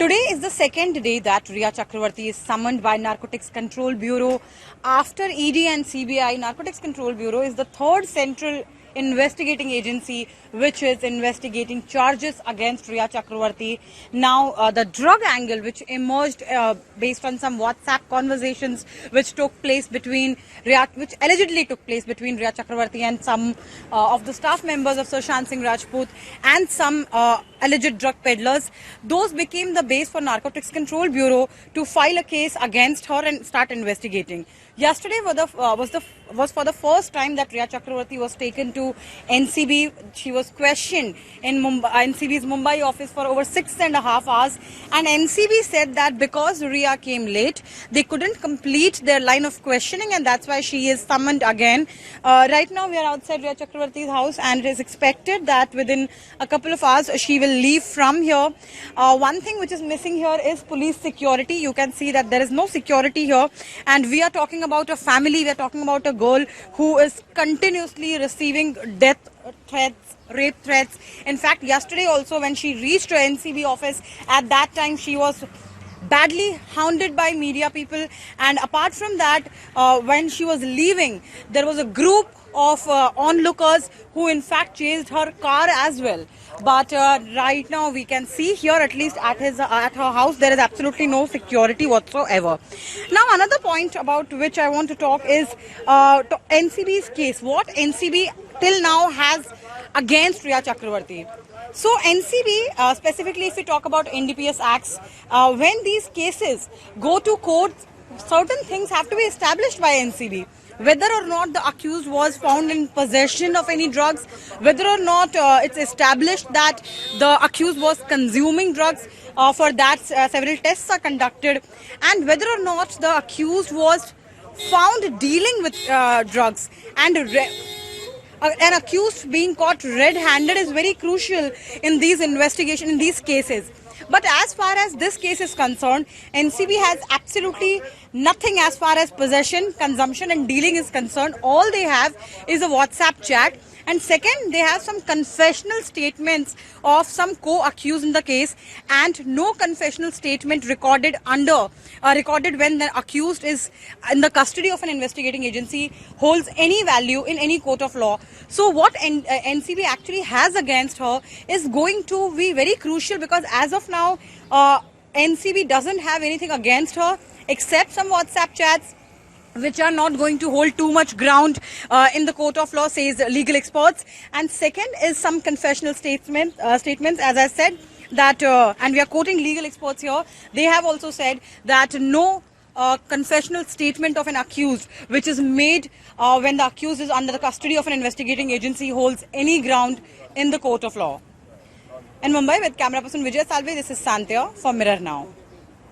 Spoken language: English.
Today is the second day that Rhea Chakravarti is summoned by Narcotics Control Bureau. After ED and CBI, Narcotics Control Bureau is the third central investigating agency which is investigating charges against Rhea Chakravarti. Now, the drug angle which emerged based on some WhatsApp conversations which allegedly took place between Rhea Chakravarti and some of the staff members of Sushant Singh Rajput and some alleged drug peddlers. Those became the base for Narcotics Control Bureau to file a case against her and start investigating. Yesterday was for the first time that Rhea Chakravarti was taken to NCB. She was questioned in NCB's Mumbai office for over 6.5 hours, and NCB said that because Rhea came late, they couldn't complete their line of questioning, and that's why she is summoned again. Right now we are outside Rhea Chakravarti's house, and it is expected that within a couple of hours she will leave from here. One thing which is missing here is police security. You can see that there is no security here, and we are talking about a family. We are talking about a girl who is continuously receiving death threats, rape threats. In fact, yesterday also when she reached her NCB office, at that time she was badly hounded by media people, and apart from that, when she was leaving, there was a group of onlookers who in fact chased her car as well. But right now we can see here, at least at her house, there is absolutely no security whatsoever. Now, another point about which I want to talk is NCB's case. What NCB till now has against Rhea Chakravarti. So NCB, specifically if we talk about NDPS acts, when these cases go to court, certain things have to be established by NCB. Whether or not the accused was found in possession of any drugs, whether or not it's established that the accused was consuming drugs, for that several tests are conducted, and whether or not the accused was found dealing with drugs, and an accused being caught red-handed is very crucial in these investigations, in these cases. But as far as this case is concerned, NCB has absolutely nothing as far as possession, consumption and dealing is concerned. All they have is a WhatsApp chat. And second, they have some confessional statements of some co-accused in the case, and no confessional statement recorded when the accused is in the custody of an investigating agency holds any value in any court of law. So what NCB actually has against her is going to be very crucial, because as of now, NCB doesn't have anything against her except some WhatsApp chats, which are not going to hold too much ground in the court of law, says legal experts. And second is some confessional statements, as I said, that, and we are quoting legal experts here, they have also said that no confessional statement of an accused which is made when the accused is under the custody of an investigating agency holds any ground in the court of law. In Mumbai, with camera person Vijay Salve, this is Santya for Mirror Now.